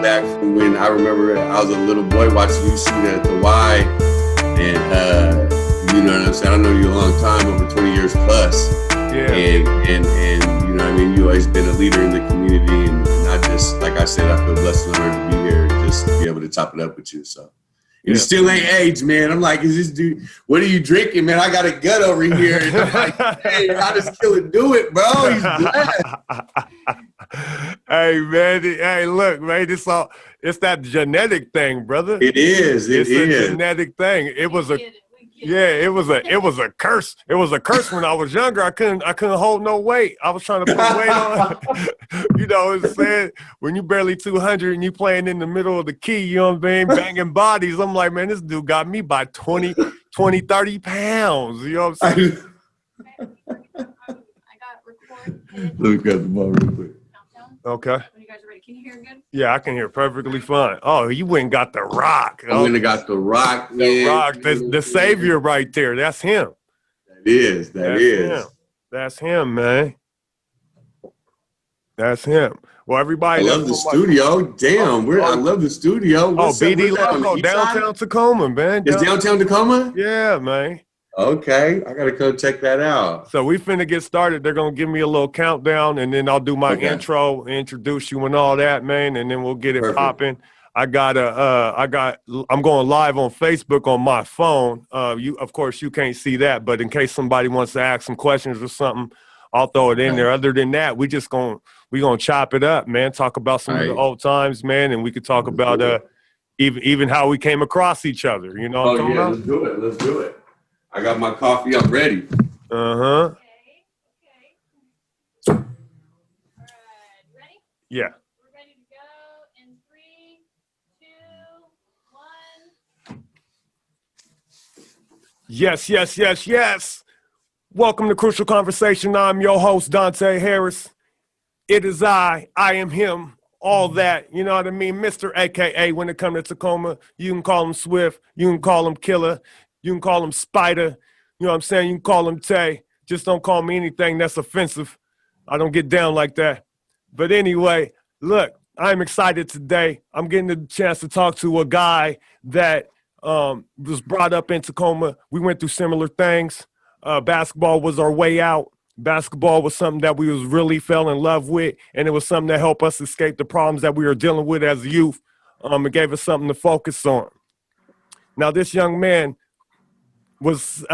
back from when I remember I was a little boy watching you shoot at the Y, and you know what I'm saying. I know you a long time, over 20 years plus. Yeah. And you know what I mean. You always been a leader in the community, and I just, like I said, I feel blessed and honored to be here, and just be able to top it up with you. So. And you still ain't aged, man. I'm like, is this dude, what are you drinking, man? I got a gut over here. And I'm like, hey, how does Killer do it, bro? He's blessed. Hey, man. Hey, look, man. It's that genetic thing, brother. It is. It's a genetic thing. It was a curse. It was a curse when I was younger. I couldn't hold no weight. I was trying to put weight on. You know what I'm saying? When you barely 200 and you playing in the middle of the key, you know what I mean? Banging bodies. I'm like, man, this dude got me by 20, 30 pounds. You know what I'm saying? I got recorded. Let me grab the ball real quick. Okay. When you guys are ready, can you hear good? Yeah, I can hear perfectly fine. Oh, you went and got the Rock. I went and got the Rock, man. The Rock, the savior right there. That's him. That is. Him. That's him, man. That's him. Well, everybody. I love the studio. Damn, I love the studio. What's BD Loco, downtown Tacoma, man. It's downtown Tacoma? Yeah, man. Okay, I gotta go check that out. So we finna get started. They're gonna give me a little countdown, and then I'll do my intro, introduce you and all that, man, and then we'll get it popping. I'm going live on Facebook on my phone. Of course, you can't see that, but in case somebody wants to ask some questions or something, I'll throw it in there. Other than that, we gonna chop it up, man. Talk about some of the old times, man, and we could talk about even how we came across each other. You know what I'm talking about? Let's do it. Let's do it. I got my coffee. I'm ready. Uh-huh. Okay. All right. Ready? Yeah. We're ready to go in 3, 2, 1. Yes. Welcome to Crucial Conversation. I'm your host, Dante Harris. It is I am him, all that, you know what I mean? Mr. AKA when it comes to Tacoma, you can call him Swift, you can call him Killer, you can call him Spider, you know what I'm saying? You can call him Tay. Just don't call me anything that's offensive. I don't get down like that. But anyway, look, I'm excited today. I'm getting the chance to talk to a guy that was brought up in Tacoma. We went through similar things. Basketball was our way out. Basketball was something that we was really fell in love with, and it was something that helped us escape the problems that we were dealing with as a youth. It gave us something to focus on. Now, this young man was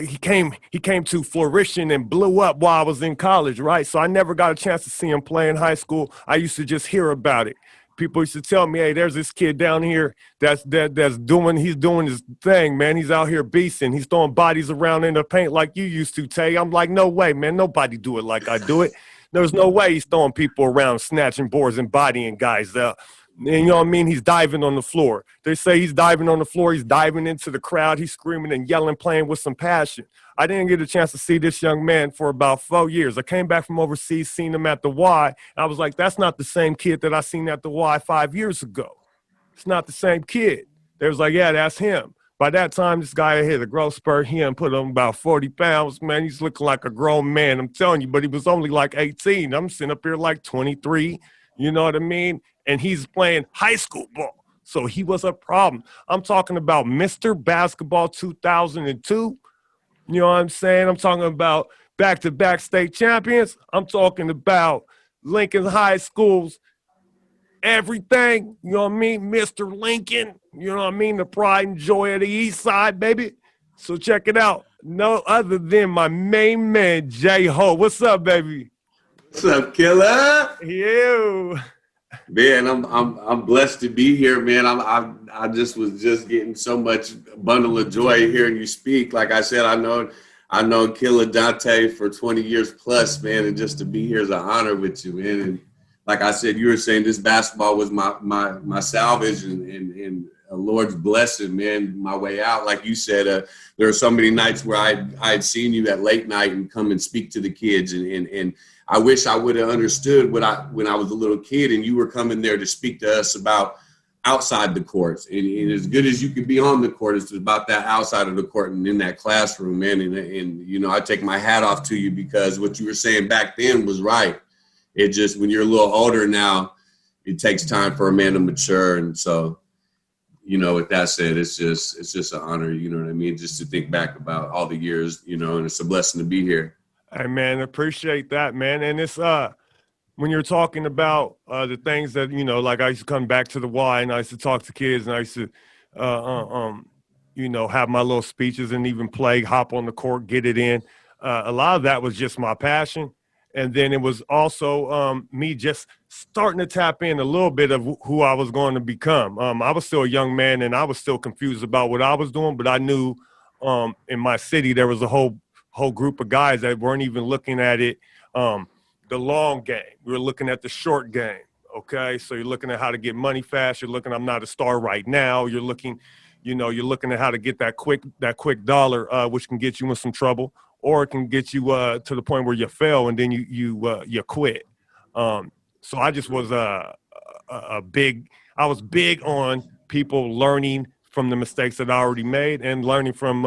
he came to fruition and blew up while I was in college, right? So I never got a chance to see him play in high school. I used to just hear about it. People used to tell me, hey, there's this kid down here that's doing his thing, man. He's out here beasting. He's throwing bodies around in the paint like you used to, Tay. I'm like, no way, man. Nobody do it like I do it. There's no way he's throwing people around, snatching boards and bodying guys up. And you know what I mean? He's diving on the floor. They say he's diving on the floor. He's diving into the crowd. He's screaming and yelling, playing with some passion. I didn't get a chance to see this young man for about 4 years. I came back from overseas, seen him at the Y. And I was like, that's not the same kid that I seen at the Y 5 years ago. It's not the same kid. They was like, yeah, that's him. By that time, this guy hit a growth spurt. He put on about 40 pounds. Man, he's looking like a grown man. I'm telling you, but he was only like 18. I'm sitting up here like 23. You know what I mean? And he's playing high school ball. So he was a problem. I'm talking about Mr. Basketball 2002. You know what I'm saying? I'm talking about back-to-back state champions. I'm talking about Lincoln High School's everything. You know what I mean? Mr. Lincoln. You know what I mean? The pride and joy of the East Side, baby. So check it out. No other than my main man, J. Holt. What's up, baby? What's up, Killer? You. Man, I'm blessed to be here, man. I just was getting so much bundle of joy hearing you speak. Like I said, I know Killer Dante for 20 years plus, man, and just to be here is an honor with you, man. And like I said, you were saying this basketball was my salvage and a Lord's blessing, man, my way out. Like you said, there are so many nights where I'd seen you at late night and come and speak to the kids, and I wish I would have understood when I was a little kid and you were coming there to speak to us about outside the courts. And as good as you can be on the court, it's about that outside of the court and in that classroom, man. And you know, I take my hat off to you because what you were saying back then was right. It just, when you're a little older now, it takes time for a man to mature. And so, you know, with that said, it's just an honor, you know what I mean? Just to think back about all the years, you know, and it's a blessing to be here. Hey, man, appreciate that, man. And it's when you're talking about the things that, you know, like I used to come back to the Y and I used to talk to kids and I used to, you know, have my little speeches and even play, hop on the court, get it in. A lot of that was just my passion. And then it was also me just starting to tap in a little bit of who I was going to become. I was still a young man and I was still confused about what I was doing, but I knew in my city there was a whole group of guys that weren't even looking at it the long game. We were looking at the short game. Okay, so you're looking at how to get money fast. You're looking, I'm not a star right now. You're looking, you know, you're looking at how to get that quick dollar, which can get you in some trouble, or it can get you to the point where you fail and then you quit. So I just was I was big on people learning from the mistakes that I already made and learning from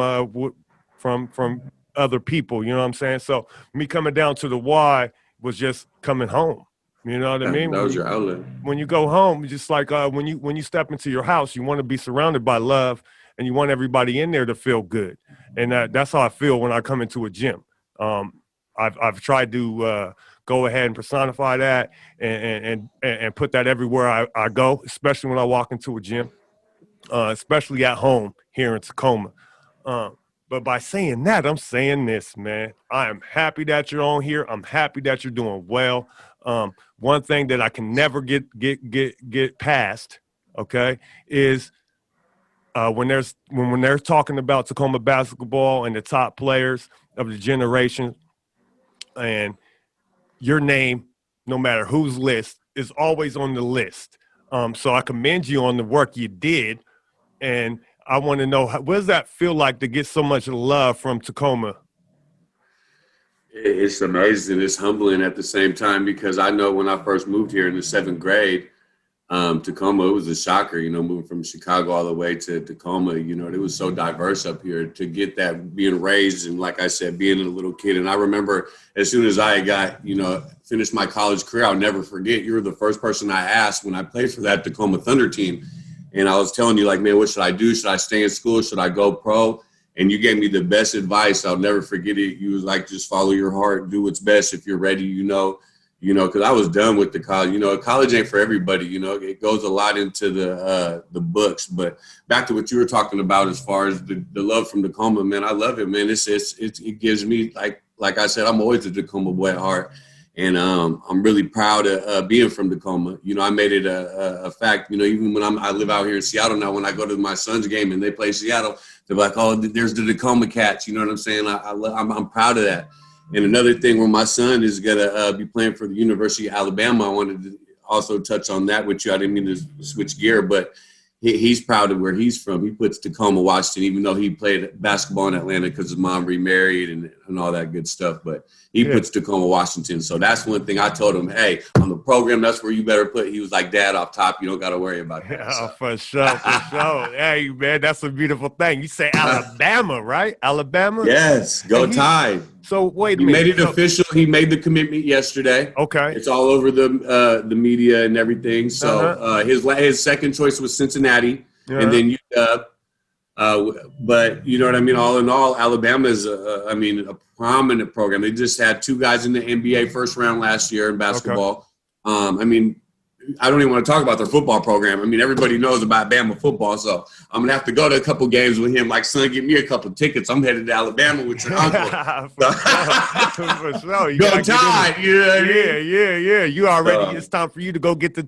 other people. You know what I'm saying? So me coming down to the Y was just coming home. You know what I mean? That was your outlet. When you go home, just like when you step into your house, you want to be surrounded by love and you want everybody in there to feel good. And that's how I feel when I come into a gym. I've tried to go ahead and personify that and put that everywhere I go, especially when I walk into a gym, especially at home here in Tacoma. But by saying that, I'm saying this, man. I am happy that you're on here. I'm happy that you're doing well. One thing that I can never get past, okay, is when they're talking about Tacoma basketball and the top players of the generation, and your name, no matter whose list, is always on the list. So I commend you on the work you did, and I want to know, what does that feel like to get so much love from Tacoma? It's amazing. It's humbling at the same time, because I know when I first moved here in the 7th grade, Tacoma, it was a shocker, you know, moving from Chicago all the way to Tacoma. You know, it was so diverse up here. To get that, being raised and, like I said, being a little kid. And I remember as soon as I got, you know, finished my college career, I'll never forget, you were the first person I asked when I played for that Tacoma Thunder team. And I was telling you, like, man, what should I do? Should I stay in school? Should I go pro? And you gave me the best advice. I'll never forget it. You was like, just follow your heart, do what's best. If you're ready, you know, because I was done with the college. You know, college ain't for everybody. You know, it goes a lot into the books. But back to what you were talking about, as far as the love from Tacoma, man, I love it, man. It gives me, like I said, I'm always a Tacoma boy at heart. And I'm really proud of being from Tacoma. You know, I made it a fact, you know, even when I live out here in Seattle now, when I go to my son's game and they play Seattle, they're like, oh, there's the Tacoma Cats. You know what I'm saying? I'm proud of that. And another thing, where my son is going to be playing for the University of Alabama, I wanted to also touch on that with you. I didn't mean to switch gear, but he's proud of where he's from. He puts Tacoma, Washington, even though he played basketball in Atlanta because his mom remarried and all that good stuff. But he puts Tacoma, Washington. So that's one thing I told him, hey, on the program, that's where you better put. He was like, Dad, off top, you don't got to worry about that. Yeah, for sure, for sure. Hey, man, that's a beautiful thing. You say Alabama, right? Alabama? Yes, go Tide. So wait a He minute. made it official. He made the commitment yesterday. Okay. It's all over the media and everything. So his second choice was Cincinnati, and then UW. But you know what I mean? All in all, Alabama is, a prominent program. They just had 2 guys in the NBA first round last year in basketball. Okay. I don't even want to talk about their football program. I mean, everybody knows about Bama football, so I'm going to have to go to a couple games with him. Like, son, give me a couple tickets. I'm headed to Alabama with your uncle. For sure. Go Tide. You know what I mean? Yeah. You already, it's time for you to go get the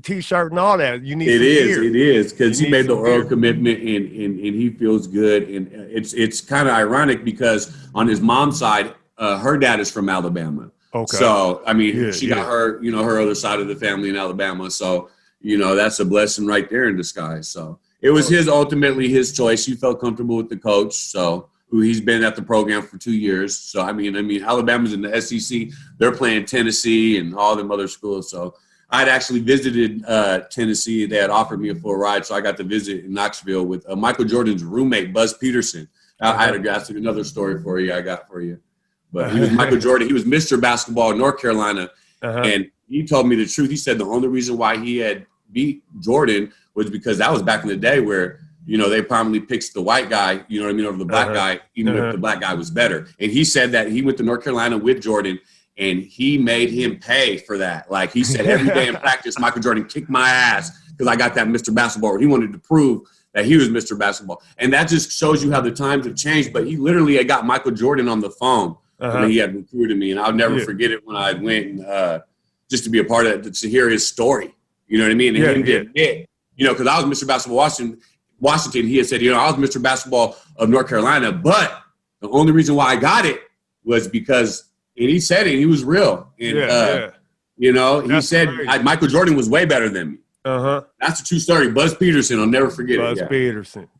T-shirt and all that. You need It gear. is, because he made the oral commitment and he feels good. And it's kind of ironic because on his mom's side, her dad is from Alabama. Okay. So, she got her, her other side of the family in Alabama. So, that's a blessing right there in disguise. So it was ultimately his choice. He felt comfortable with the coach. So who he's been at the program for 2 years. So, Alabama's in the SEC. They're playing Tennessee and all them other schools. So I'd actually visited Tennessee. They had offered me a full ride. So I got to visit in Knoxville with Michael Jordan's roommate, Buzz Peterson. That's another story for you. But he was Michael Jordan. He was Mr. Basketball in North Carolina. And he told me the truth. He said the only reason why he had beat Jordan was because that was back in the day where, you know, they prominently picked the white guy, you know what I mean, over the black guy, even if the black guy was better. And he said that he went to North Carolina with Jordan, and he made him pay for that. Like he said, every day in practice, Michael Jordan kicked my ass because I got that Mr. Basketball. He wanted to prove that he was Mr. Basketball. And that just shows you how the times have changed. But he literally had got Michael Jordan on the phone when he had recruited me. And I'll never forget it when I went just to be a part of it, to hear his story. You know what I mean? And him to admit, you know, because I was Mr. Basketball Washington, he had said, you know, I was Mr. Basketball of North Carolina, but the only reason why I got it was because, and he said it, he was real. And, you know, he said Michael Jordan was way better than me. That's a true story. Buzz Peterson, I'll never forget it.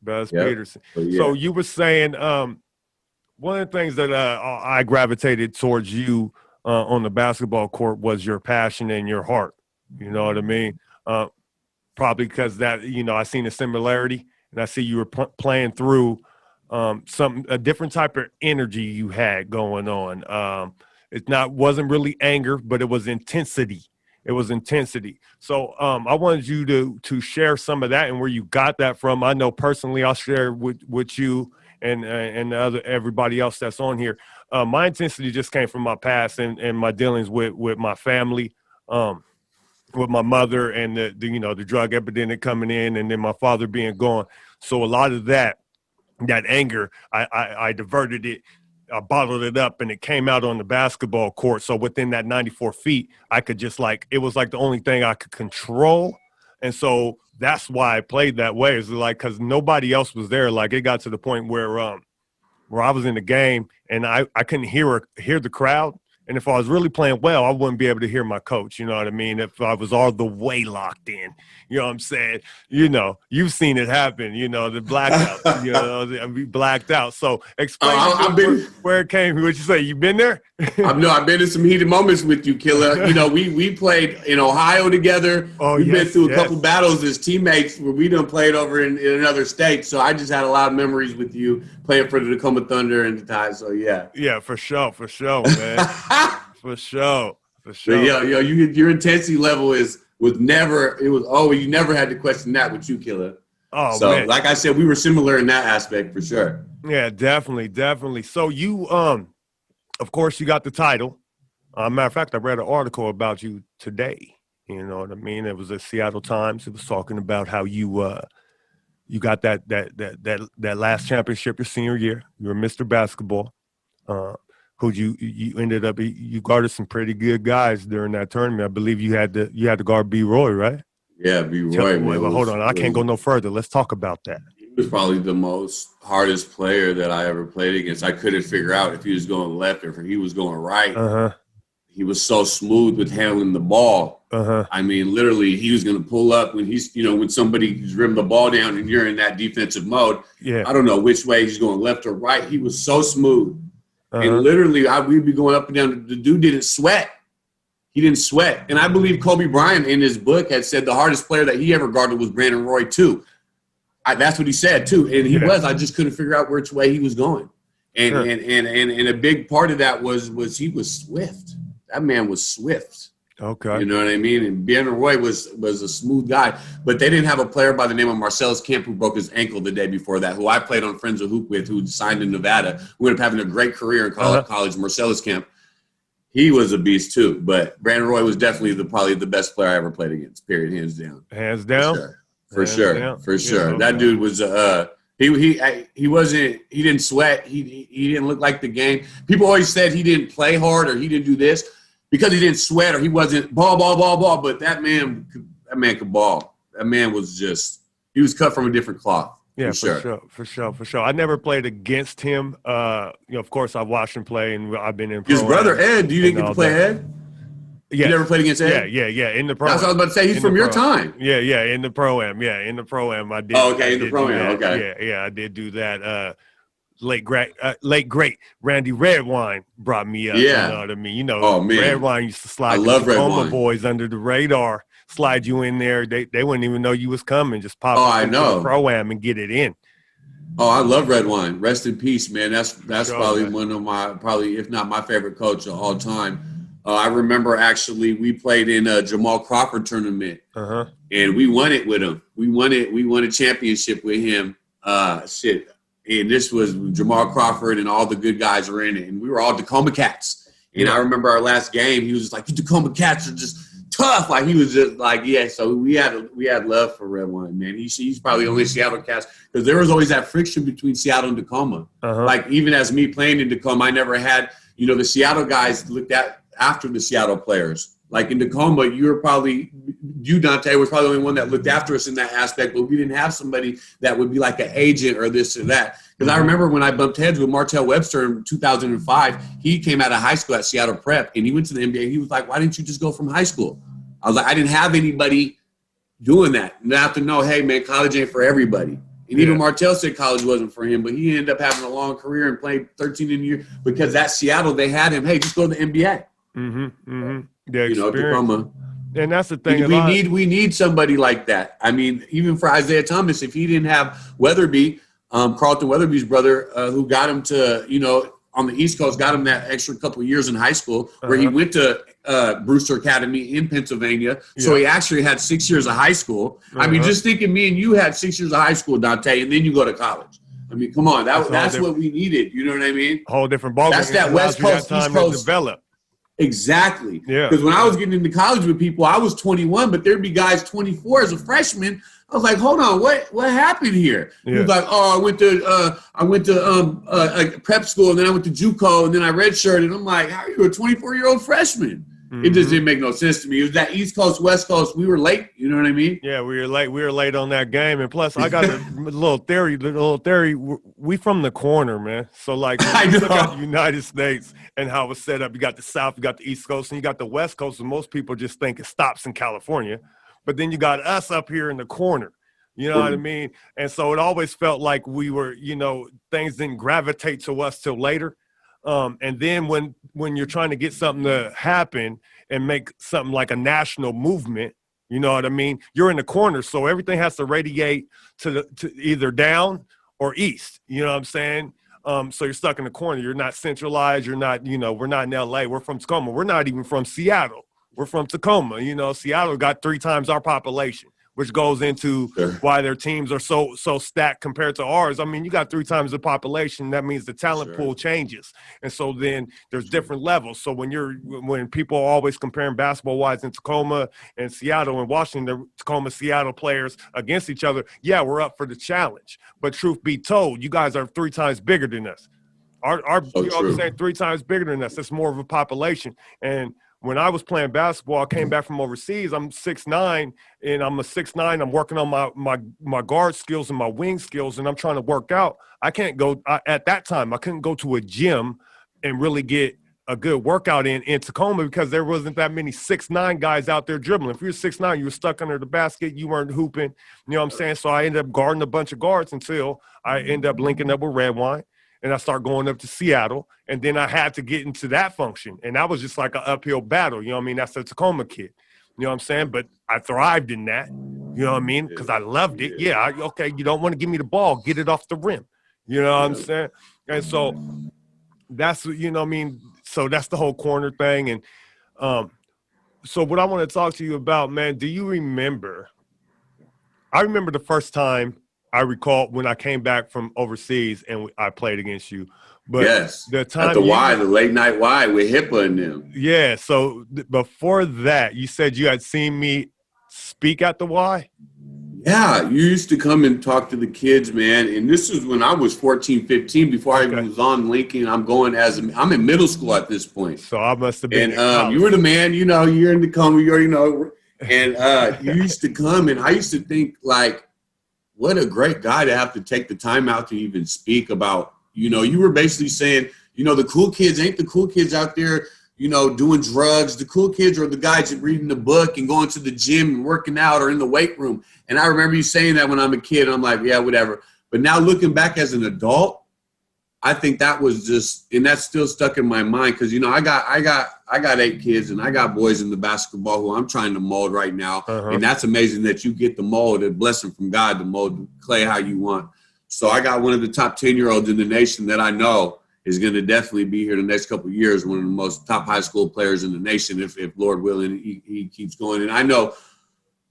Buzz Peterson. So you were saying one of the things that I gravitated towards you on the basketball court was your passion and your heart. You know what I mean? Probably because that, you know, I seen a similarity, and I see you were playing through a different type of energy you had going on. Wasn't really anger, but it was intensity. So I wanted you to share some of that and where you got that from. I know personally, I'll share with you and everybody else that's on here. My intensity just came from my past and my dealings with my family, with my mother and the drug epidemic coming in, and then my father being gone. So a lot of that anger, I diverted it. I bottled it up, and it came out on the basketball court. So within that 94 feet, I could just it was like the only thing I could control. And so that's why I played that way. It's like, cause nobody else was there. Like it got to the point where I was in the game and I couldn't hear the crowd. And if I was really playing well, I wouldn't be able to hear my coach. You know what I mean? If I was all the way locked in, you know what I'm saying? You know, you've seen it happen, you know, the blackout, you know, we blacked out. So explain where it came. What you say? You been there? I've been in some heated moments with you, Killer. You know, we played in Ohio together. We've been through a couple battles as teammates where we done played over in another state. So I just had a lot of memories with you playing for the Tacoma Thunder and the Tide. So yeah. Yeah, for sure, man. For sure. Your intensity level you never had to question that with you, Killer. Oh, so, man. Like I said, we were similar in that aspect for sure. Yeah, definitely. So you, of course, you got the title. Matter of fact, I read an article about you today. You know what I mean? It was at Seattle Times. It was talking about how you got that last championship your senior year. You were Mr. Basketball. Who you ended up, you guarded some pretty good guys during that tournament. I believe you had to guard B. Roy, right? Yeah, B. Roy. Well, hold on, I can't go no further. Let's talk about that. He was probably the most hardest player that I ever played against. I couldn't figure out if he was going left or if he was going right. He was so smooth with handling the ball. I mean, literally, he was going to pull up when somebody's rimmed the ball down and you're in that defensive mode. Yeah, I don't know which way he's going, left or right. He was so smooth. And literally, we'd be going up and down. The dude didn't sweat. He didn't sweat. And I believe Kobe Bryant in his book had said the hardest player that he ever guarded was Brandon Roy, too. That's what he said, too. And he was. I just couldn't figure out which way he was going. And a big part of that was he was swift. That man was swift. Okay. You know what I mean? And Brandon Roy was a smooth guy. But they didn't have a player by the name of Marcellus Camp who broke his ankle the day before that, who I played on Friends of Hoop with, who signed in Nevada. We ended up having a great career in college. Marcellus Camp, he was a beast too. But Brandon Roy was definitely probably the best player I ever played against, period, hands down. Hands down? For sure. Yeah, that dude was he didn't sweat. He didn't look like the game. People always said he didn't play hard or he didn't do this because he didn't sweat or he wasn't ball. But that man could ball. That man was he was cut from a different cloth. Yeah, for sure. I never played against him. Of course, I watched him play, and I've been in. His brother Ed. You didn't get to play Ed. Yeah. You never played against Ed? Yeah. In the pro. That's what I was about to say. He's from your time. Yeah. In the pro-am. Yeah, in the pro-am. I did. Oh, okay. In the pro-am. Okay. Yeah. I did do that. Late great Randy Redwine brought me up. Yeah. You know what I mean? You know, Redwine used to slide the Tacoma boys under the radar, slide you in there. They wouldn't even know you was coming. Just pop into the pro-am and get it in. Oh, I love Redwine. Rest in peace, man. That's probably one of my, if not my favorite coach of all time. I remember actually we played in a Jamal Crawford tournament, and we won it with him. We won a championship with him. And this was Jamal Crawford and all the good guys were in it, and we were all Tacoma Cats. And I remember our last game, he was just like, "You Tacoma Cats are just tough." Like he was just like, yeah. So we had love for Red One, man. He's probably only Seattle Cats because there was always that friction between Seattle and Tacoma. Like even as me playing in Tacoma, I never had, the Seattle guys looked at after the Seattle players. Like in Tacoma, Dante, was probably the only one that looked after us in that aspect, but we didn't have somebody that would be like an agent or this or that. Because I remember when I bumped heads with Martell Webster in 2005, he came out of high school at Seattle Prep, and he went to the NBA. He was like, "Why didn't you just go from high school?" I was like, I didn't have anybody doing that. And I have to know, hey, man, college ain't for everybody. And even Martell said college wasn't for him, but he ended up having a long career and played 13 in a year because at Seattle, they had him, hey, just go to the NBA. Tacoma. And that's the thing. We need somebody like that. I mean, even for Isaiah Thomas, if he didn't have Weatherby, Carlton Weatherby's brother, who got him to, on the East Coast, got him that extra couple of years in high school where he went to Brewster Academy in Pennsylvania. So he actually had 6 years of high school. I mean, just thinking me and you had 6 years of high school, Dante, and then you go to college. I mean, come on. That's what we needed. You know what I mean? Whole different ballgame. That's that West Coast, East Coast. Develop. Exactly. Yeah. Because when I was getting into college with people, I was 21, but there'd be guys 24 as a freshman. I was like, hold on, what happened here? Yeah. He was like, oh, I went to prep school, and then I went to JUCO, and then I redshirted. And I'm like, how are you a 24-year-old freshman? It just didn't make no sense to me. It was that East Coast, West Coast. We were late. You know what I mean? Yeah, we were late. We were late on that game. And plus, I got a little theory. We from the corner, man. So, like, when you look at the United States and how it's set up, you got the South, you got the East Coast, and you got the West Coast. And most people just think it stops in California. But then you got us up here in the corner. You know what I mean? And so it always felt like we were, things didn't gravitate to us till later. And then when you're trying to get something to happen and make something like a national movement, you know what I mean? You're in the corner, so everything has to radiate to either down or east. You know what I'm saying? So you're stuck in the corner. You're not centralized. You're not, we're not in LA. We're from Tacoma. We're not even from Seattle. We're from Tacoma. Seattle got 3 times our population, which goes into why their teams are so stacked compared to ours. I mean, you got 3 times the population. That means the talent pool changes. And so then there's different levels. So when people are always comparing basketball-wise in Tacoma and Seattle and Washington, the Tacoma, Seattle players against each other, yeah, we're up for the challenge. But truth be told, you guys are 3 times bigger than us. You know what I'm saying? 3 times bigger than us. It's more of a population. And when I was playing basketball, I came back from overseas. I'm 6'9", and I'm a 6'9". I'm working on my guard skills and my wing skills, and I'm trying to work out. I can't go at that time. I couldn't go to a gym and really get a good workout in Tacoma because there wasn't that many 6'9" guys out there dribbling. If you're 6'9", you were stuck under the basket. You weren't hooping. You know what I'm saying? So I ended up guarding a bunch of guards until I ended up linking up with Red Wine. And I started going up to Seattle, and then I had to get into that function. And that was just like an uphill battle. You know what I mean? That's a Tacoma kid. You know what I'm saying? But I thrived in that. You know what I mean? Because I loved it. Yeah, okay, you don't want to give me the ball. Get it off the rim. You know what I'm saying? And so that's, you know what I mean? So that's the whole corner thing. And so what I want to talk to you about, man, do you remember – I remember the first time – I recall when I came back from overseas and I played against you. But yes, the time at the Y, the late night Y with HIPAA and them. Yeah, so before that, you said you had seen me speak at the Y? Yeah, you used to come and talk to the kids, man. And this is when I was 14, 15, before I even was on Lincoln. I'm in middle school at this point. So I must have been. And you were the man, you're in Tacoma, you already know. And you used to come, and I used to think, like, what a great guy to have to take the time out to even speak about, you were basically saying, the cool kids ain't the cool kids out there, doing drugs. The cool kids are the guys that reading the book and going to the gym and working out or in the weight room. And I remember you saying that when I'm a kid. I'm like, yeah, whatever. But now looking back as an adult, I think that was just, and that's still stuck in my mind because, I got 8 kids and I got boys in the basketball who I'm trying to mold right now. And that's amazing that you get the mold, a blessing from God to mold clay how you want. So I got one of the top 10-year-olds in the nation that I know, is going to definitely be here the next couple of years, one of the most top high school players in the nation, if Lord willing, he keeps going. And I know,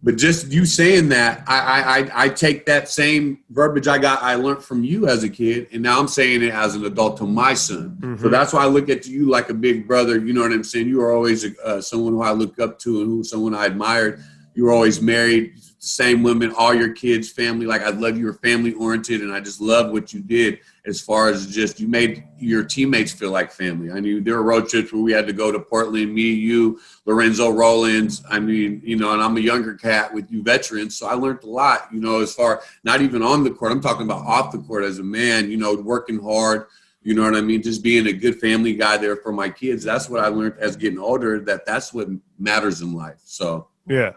but just you saying that, I take that same verbiage I learned from you as a kid, and now I'm saying it as an adult to my son. Mm-hmm. So that's why I look at you like a big brother. You know what I'm saying? You are always someone who I look up to and someone I admired. You were always married, same women, all your kids, family. Like I love you were family oriented, and I just love what you did as far as just you made your teammates feel like family. I mean, there were road trips where we had to go to Portland, me, you, Lorenzo Rollins. I mean, you know, and I'm a younger cat with you veterans, so I learned a lot, you know, as far not even on the court. I'm talking about off the court as a man, you know, working hard. You know what I mean? Just being a good family guy there for my kids. That's what I learned as getting older, that's what matters in life. So yeah.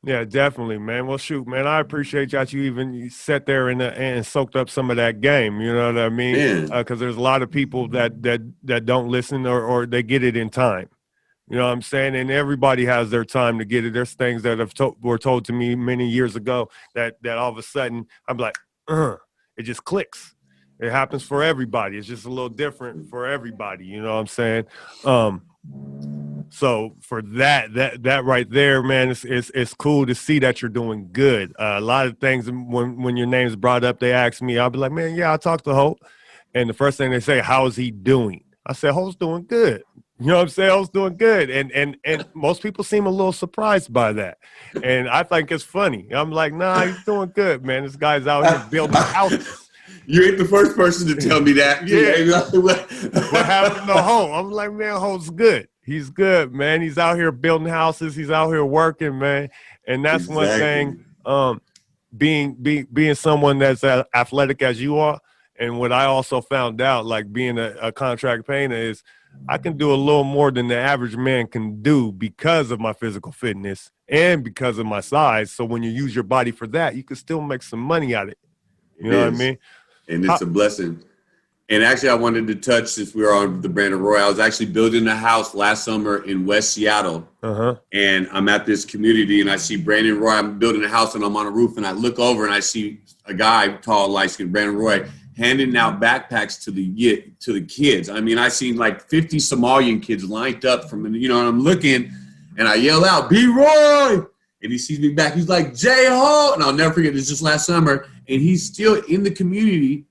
Yeah, definitely, man. Well, shoot, man, I appreciate that you sat there and soaked up some of that game. You know what I mean? Because there's a lot of people that don't listen or they get it in time. You know what I'm saying? And everybody has their time to get it. There's things that were told to me many years ago that all of a sudden I'm like, it just clicks. It happens for everybody. It's just a little different for everybody. You know what I'm saying? So for that right there, man, it's cool to see that you're doing good. A lot of things when your name's brought up, they ask me, I'll be like, man, yeah, I talked to Holt. And the first thing they say, how is he doing? I said, Holt's doing good. You know what I'm saying? Holt's doing good. And most people seem a little surprised by that. And I think it's funny. I'm like, nah, he's doing good, man. This guy's out here building houses. You ain't the first person to tell me that. Yeah. What happened to Holt? I'm like, man, Holt's good. He's good, man. He's out here building houses. He's out here working, man. And that's exactly. one thing, being someone that's as athletic as you are. And what I also found out, like being a contract painter, is I can do a little more than the average man can do because of my physical fitness and because of my size. So when you use your body for that, you can still make some money out of it. You know what I mean? And it's a blessing. And actually, I wanted to touch, since we were on the Brandon Roy, I was actually building a house last summer in West Seattle. And I'm at this community, and I see Brandon Roy. I'm building a house, and I'm on a roof, and I look over, and I see a guy, tall, light-skinned, Brandon Roy, handing out backpacks to the kids. I mean, I seen like 50 Somalian kids lined up from, you know, and I'm looking, and I yell out, "B. Roy!" And he sees me back. He's like, "J. Holt!" And I'll never forget, this just last summer, and he's still in the community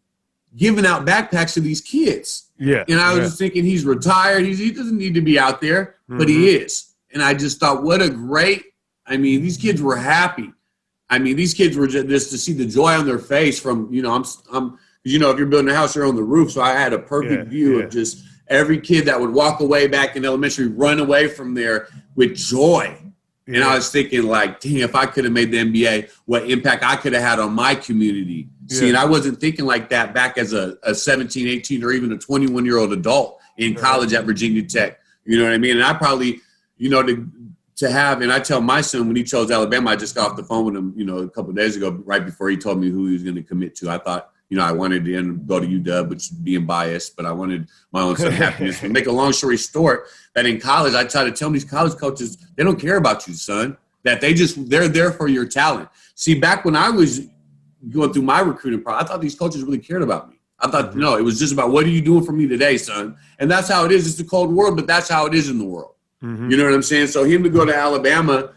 giving out backpacks to these kids. Yeah. And I was just thinking, he's retired. He doesn't need to be out there, but he is. And I just thought, what a great, I mean, these kids were happy. I mean, these kids were just to see the joy on their face from, you know, you know, if you're building a house, you're on the roof. So I had a perfect view of just every kid that would walk away back in elementary, run away from there with joy. And I was thinking, like, dang, if I could have made the NBA, what impact I could have had on my community. See, and I wasn't thinking like that back as a 17, 18, or even a 21-year-old adult in college at Virginia Tech. You know what I mean? And I probably, you know, to have, and I tell my son when he chose Alabama, I just got off the phone with him, you know, a couple of days ago, right before he told me who he was going to commit to. I thought, you know, I wanted to go to UW, which being biased, but I wanted my own son happiness. To make a long story short, that in college, I try to tell these college coaches, they don't care about you, son, that they're there for your talent. See, back when I was going through my recruiting process, I thought these coaches really cared about me. I thought, no, it was just about, what are you doing for me today, son? And that's how it is. It's a cold world, but that's how it is in the world. You know what I'm saying? So him to go to Alabama,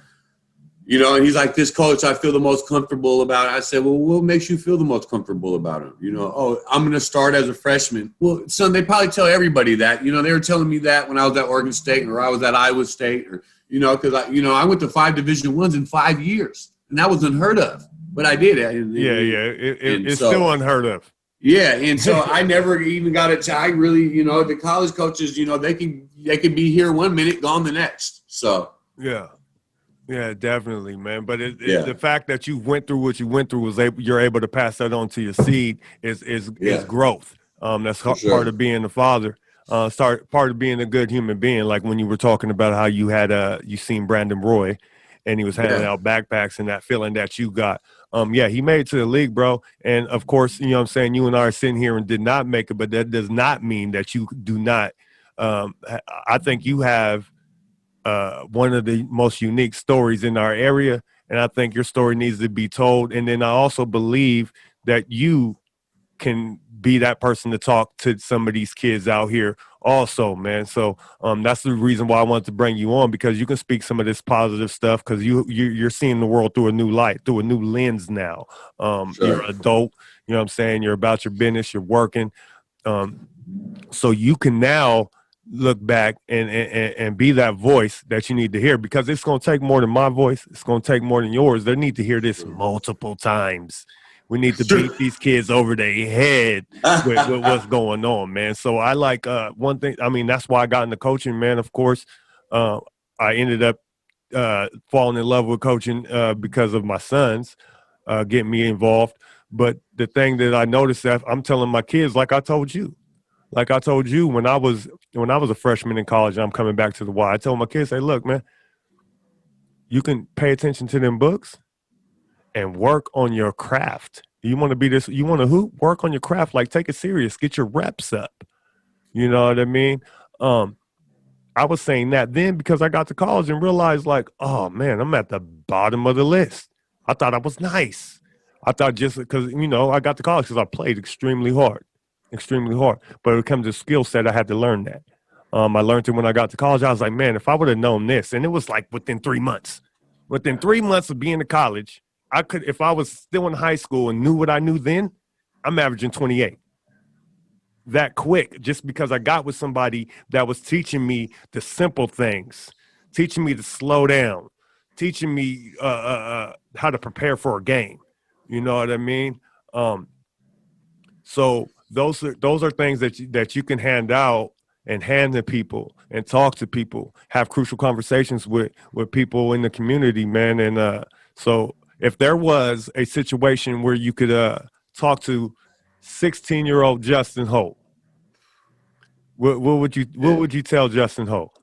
you know, and he's like, this coach I feel the most comfortable about. I said, well, what makes you feel the most comfortable about him? You know, oh, I'm going to start as a freshman. Well, son, they probably tell everybody that. You know, they were telling me that when I was at Oregon State or I was at Iowa State, or, you know, because I went to 5 Division I's in 5 years, and that was unheard of. But I did. It's still unheard of. Yeah, and so I never even got it. I really, you know, the college coaches, you know, they could be here 1 minute, gone the next. So yeah, definitely, man. But the fact that you went through what you went through you're able to pass that on to your seed is growth. That's part of being a father. Part of being a good human being. Like when you were talking about how you had you seen Brandon Roy, and he was handing out backpacks, and that feeling that you got. He made it to the league, bro. And of course, you know what I'm saying, you and I are sitting here and did not make it, but that does not mean that you do not. I think you have one of the most unique stories in our area, and I think your story needs to be told. And then I also believe that you can be that person to talk to some of these kids out here also, man. So that's the reason why I wanted to bring you on, because you can speak some of this positive stuff, because you're seeing the world through a new light, through a new lens now. You're an adult, you know what I'm saying? You're about your business, you're working. So you can now look back and be that voice that you need to hear, because it's going to take more than my voice. It's going to take more than yours. They need to hear this multiple times. We need to beat these kids over their head with what's going on, man. So I like one thing. I mean, that's why I got into coaching, man. Of course, I ended up falling in love with coaching because of my sons getting me involved. But the thing that I noticed, that I'm telling my kids, like I told you when I was a freshman in college, and I'm coming back to the Y, I told my kids, hey, look, man, you can pay attention to them books and work on your craft. You want to be this, you want to hoop, work on your craft, like take it serious, get your reps up. You know what I mean? I was saying that then because I got to college and realized, like, oh man, I'm at the bottom of the list. I thought I was nice. I thought just because, you know, I got to college because I played extremely hard. But when it comes to skill set, I had to learn that. I learned it when I got to college. I was like, man, if I would have known this, and it was like within 3 months. Within 3 months of being in college, I could, if I was still in high school and knew what I knew then, I'm averaging 28. That quick, just because I got with somebody that was teaching me the simple things, teaching me to slow down, teaching me how to prepare for a game. You know what I mean? So those are things that you can hand out and hand to people and talk to people, have crucial conversations with people in the community, man. And so if there was a situation where you could talk to 16-year-old Justin Holt, what would you tell Justin Holt?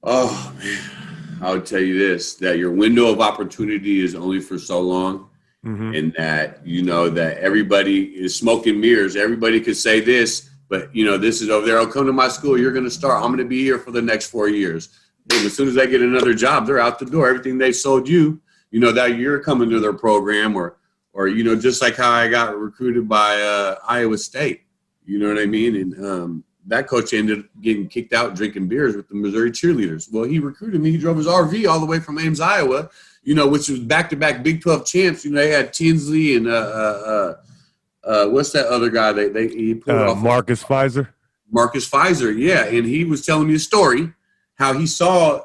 Oh man, I would tell you this: that your window of opportunity is only for so long. Mm-hmm. And that, you know, that everybody is smoke and mirrors. Everybody could say this, but, you know, this is over there. Oh, come to my school. You're going to start. I'm going to be here for the next 4 years. And as soon as they get another job, they're out the door. Everything they sold you, you know, that you're coming to their program or, you know, just like how I got recruited by Iowa State. You know what I mean? And that coach ended up getting kicked out drinking beers with the Missouri cheerleaders. Well, he recruited me. He drove his RV all the way from Ames, Iowa, you know, which was back-to-back Big 12 champs. You know, they had Tinsley and what's that other guy? He put off Marcus Pfizer. Marcus Pfizer, yeah. And he was telling me a story how he saw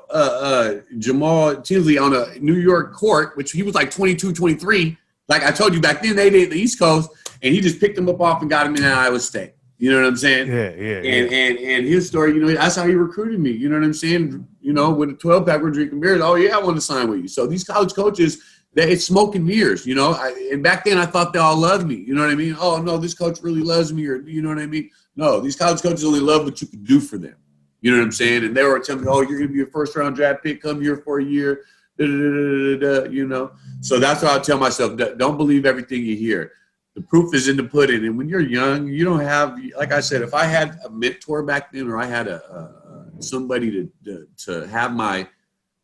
Jamal Tinsley on a New York court, which he was like 22, 23. Like I told you back then, they did the East Coast, and he just picked him up off and got him in Iowa State. You know what I'm saying? Yeah. And his story, you know, that's how he recruited me. You know what I'm saying? You know, with a 12-pack, we're drinking beers. Oh, yeah, I want to sign with you. So these college coaches, it's smoke and mirrors, you know. And back then I thought they all loved me. You know what I mean? Oh, no, this coach really loves me, or you know what I mean? No, these college coaches only love what you can do for them. You know what I'm saying? And they were telling me, oh, you're going to be a first-round draft pick, come here for a year, you know. So that's what I tell myself. Don't believe everything you hear. The proof is in the pudding. And when you're young, you don't have, like I said, if I had a mentor back then, or I had somebody to have my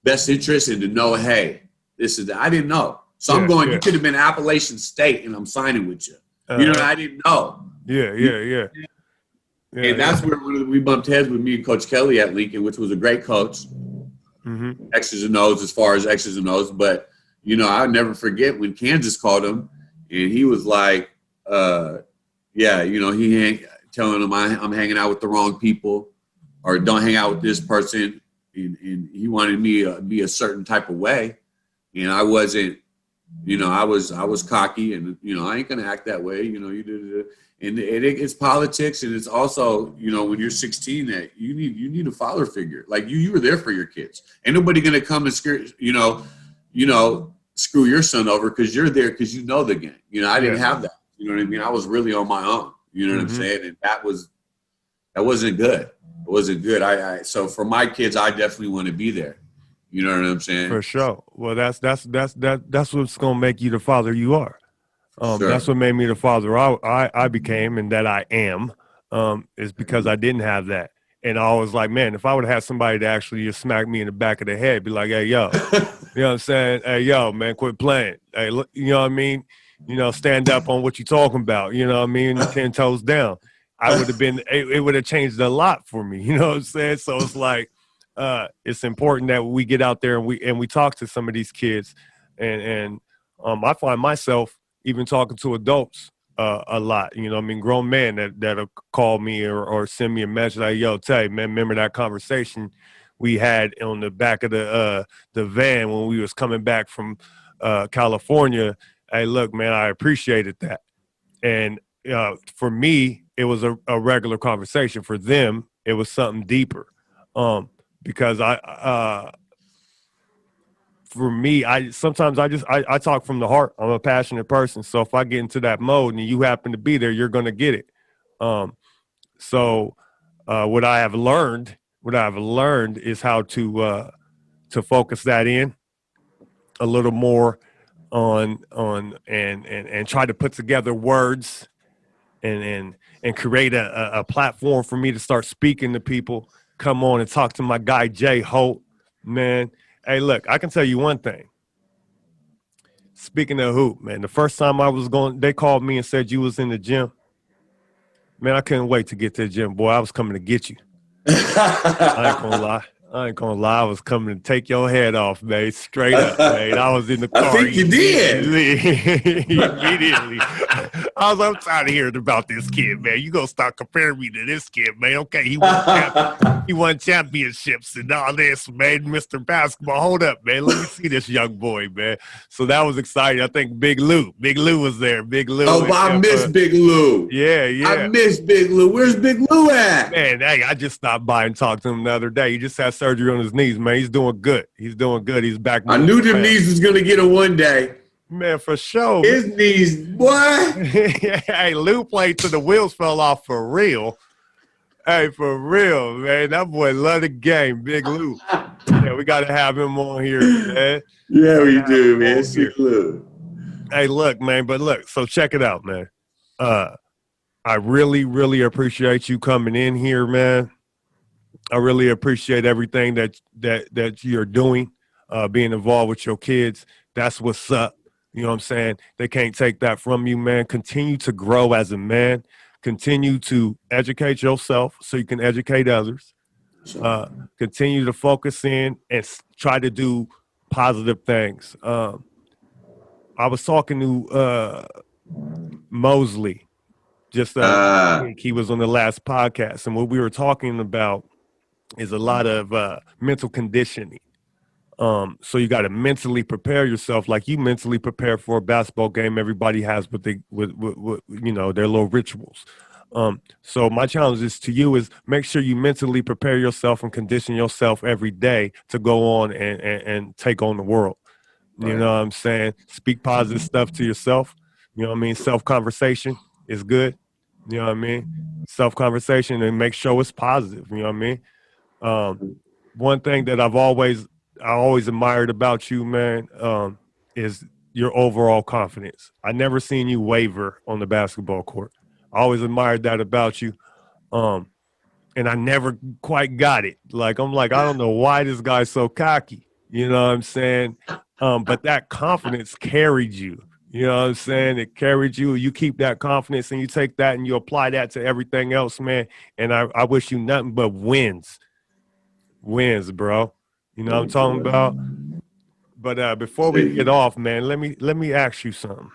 best interest and to know, hey, this is, I didn't know. So I'm going, you could have been Appalachian State and I'm signing with you. You know, I didn't know. Yeah. And that's where we bumped heads with me and Coach Kelly at Lincoln, which was a great coach. Mm-hmm. X's and O's as far as X's and O's. But, you know, I'll never forget when Kansas called him. And he was like, yeah, you know, telling him I'm hanging out with the wrong people, or don't hang out with this person. And he wanted me to be a certain type of way. And I wasn't, you know, I was cocky, and, you know, I ain't going to act that way. You know, and it's politics. And it's also, you know, when you're 16, that you need a father figure. Like you were there for your kids. Ain't nobody going to come and scare, you know, screw your son over because you're there because you know the game. You know, I didn't have that. You know what I mean? I was really on my own. You know what I'm saying? And that wasn't good. It wasn't good. So for my kids, I definitely want to be there. You know what I'm saying? For sure. Well, that's what's gonna make you the father you are. Sure. That's what made me the father I became and that I am. Is because I didn't have that. And I was like, man, if I would have had somebody to actually just smack me in the back of the head, be like, hey, yo, you know what I'm saying? Hey, yo, man, quit playing. Hey, look, you know what I mean? stand up on what you're talking about. You know what I mean? 10 toes down. I would have been. It would have changed a lot for me. You know what I'm saying? So it's like, it's important that we get out there and we talk to some of these kids, and I find myself even talking to adults a lot. You know what I mean? Grown men that'll call me or send me a message like, "Yo, Tay, man, remember that conversation we had on the back of the van when we was coming back from California? Hey, look, man, I appreciated that." And for me, it was a regular conversation. For them, it was something deeper. Because for me, I sometimes I talk from the heart. I'm a passionate person. So if I get into that mode and you happen to be there, you're gonna get it. So what I have learned is how to focus that in a little more on and try to put together words and create a platform for me to start speaking to people. Come on and talk to my guy Jay Holt, man. Hey, look, I can tell you one thing. Speaking of hoop, man, the first time I was going, they called me and said you was in the gym. Man, I couldn't wait to get to the gym, boy. I was coming to get you. I ain't gonna lie. I was coming to take your head off, man. Straight up, man. I was in the car. I think you did. Immediately. I'm tired of hearing about this kid, man. You gonna start comparing me to this kid, man. Okay, he won championships and all this, man. Mr. Basketball. Hold up, man. Let me see this young boy, man. So that was exciting. I think Big Lou was there. Big Lou. Oh, I miss Big Lou. Yeah. I miss Big Lou. Where's Big Lou at? Man, hey, I just stopped by and talked to him the other day. He just had surgery on his knees, man. He's doing good. He's back. I knew them knees was going to get him one day. Man, for sure. His knees, what? Hey, Lou played till the wheels fell off for real. Hey, for real, man. That boy love the game, Big Lou. Yeah, we got to have him on here, man. Yeah, we do, man. See Lou. Hey, look, man, so check it out, man. I really, really appreciate you coming in here, man. I really appreciate everything that you're doing, being involved with your kids. That's what's up. You know what I'm saying? They can't take that from you, man. Continue to grow as a man. Continue to educate yourself so you can educate others. Continue to focus in and try to do positive things. I was talking to Mosley just he was on the last podcast, and what we were talking about is a lot of mental conditioning. So you got to mentally prepare yourself, like you mentally prepare for a basketball game. Everybody has what they with their little rituals. So my challenge is to you is make sure you mentally prepare yourself and condition yourself every day to go on and take on the world. Right. You know what I'm saying? Speak positive stuff to yourself. You know what I mean? Self-conversation is good. You know what I mean? Self-conversation, and make sure it's positive. You know what I mean? One thing that I always admired about you, man, is your overall confidence. I never seen you waver on the basketball court. I always admired that about you. And I never quite got it. Like, I'm like, I don't know why this guy's so cocky. You know what I'm saying? But that confidence carried you. You know what I'm saying? It carried you. You keep that confidence and you take that and you apply that to everything else, man. And I wish you nothing but wins. Wins, bro. You know what I'm talking about? But before we get off, man, let me ask you something.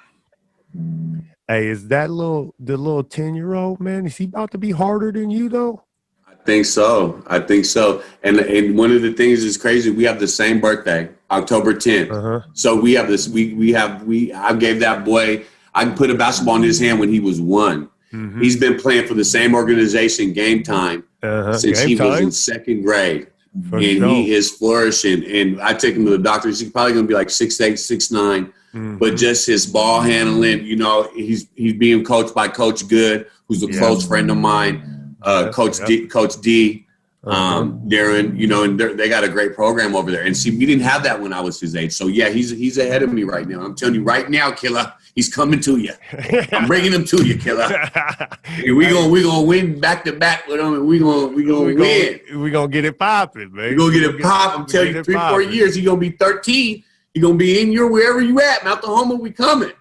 Hey, is that the little 10-year-old, man? Is he about to be harder than you though? I think so. And one of the things is crazy. We have the same birthday, October 10th. Uh-huh. So we have this. I gave that boy. I put a basketball in his hand when he was 1. Mm-hmm. He's been playing for the same organization, Game Time, since he was in 2nd grade. He is flourishing. And I take him to the doctor. He's probably going to be like 6'8", 6'9". Mm-hmm. But just his ball handling, he's being coached by Coach Good, who's a close friend of mine. Coach D, Darren, and they got a great program over there. And see, we didn't have that when I was his age. So yeah, he's ahead of me right now. I'm telling you right now, Killer, he's coming to you. I'm bringing him to you, Killer. We gonna win back to back with him, and we gonna win. We gonna get it popping, man. We gonna get it popping. I'm telling you, 3-4 years, he's gonna be 13. He gonna be in your wherever you at. Mount Oklahoma, we coming.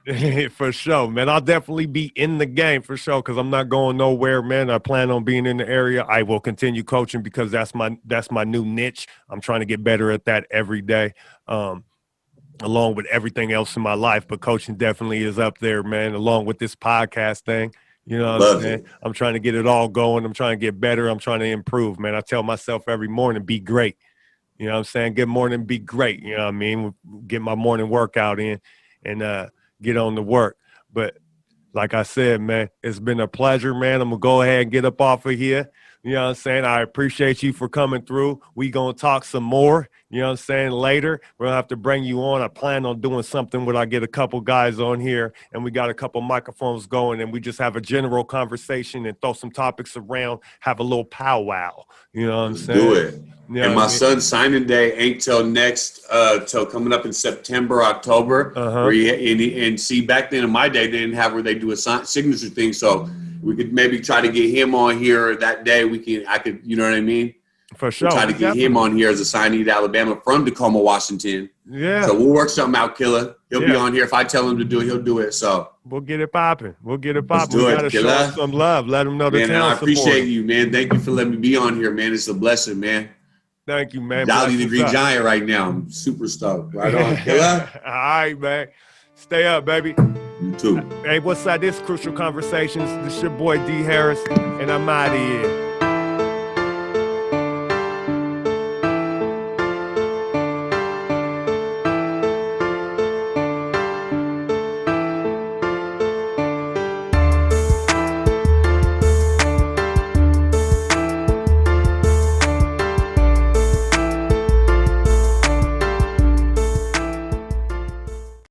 For sure, man. I'll definitely be in the game for sure because I'm not going nowhere, man. I plan on being in the area. I will continue coaching because that's my new niche. I'm trying to get better at that every day, along with everything else in my life. But coaching definitely is up there, man, along with this podcast thing. You know what I'm Love saying? it. I'm trying to get it all going. I'm trying to get better. I'm trying to improve, man. I tell myself every morning, be great. You know what I'm saying? Good morning, be great. You know what I mean? Get my morning workout in and get on to work. But like I said, man, it's been a pleasure, man. I'm going to go ahead and get up off of here. You know what I'm saying? I appreciate you for coming through. We going to talk some more, you know what I'm saying, later. We're going to have to bring you on. I plan on doing something where I get a couple guys on here and we got a couple microphones going and we just have a general conversation and throw some topics around, have a little powwow. You know what I'm Let's saying? do it. You know And what my I mean? son's signing day ain't till till coming up in September, October. Uh-huh. And see, back then in my day, they didn't have where they do a signature thing. So we could maybe try to get him on here that day. I could, you know what I mean? For We'll sure. try to get him on here as a signee to Alabama from Tacoma, Washington. Yeah. So we'll work something out, Killer. He'll be Yeah. on here. If I tell him to do it, he'll do it. So We'll get it popping. We'll get it let's popping. do We it, got to show Killer. them some love. Let them know the Man, town I support appreciate 'em. you, man. Thank you for letting me be on here, man. It's a blessing, man. Thank you, man. Dolly Bless the us Green up. Giant right now. I'm super stoked. Right on, Killer. All right, man. Stay up, baby. You too. Hey, what's up? This Crucial Conversations. This your boy D Harris, and I'm out of here.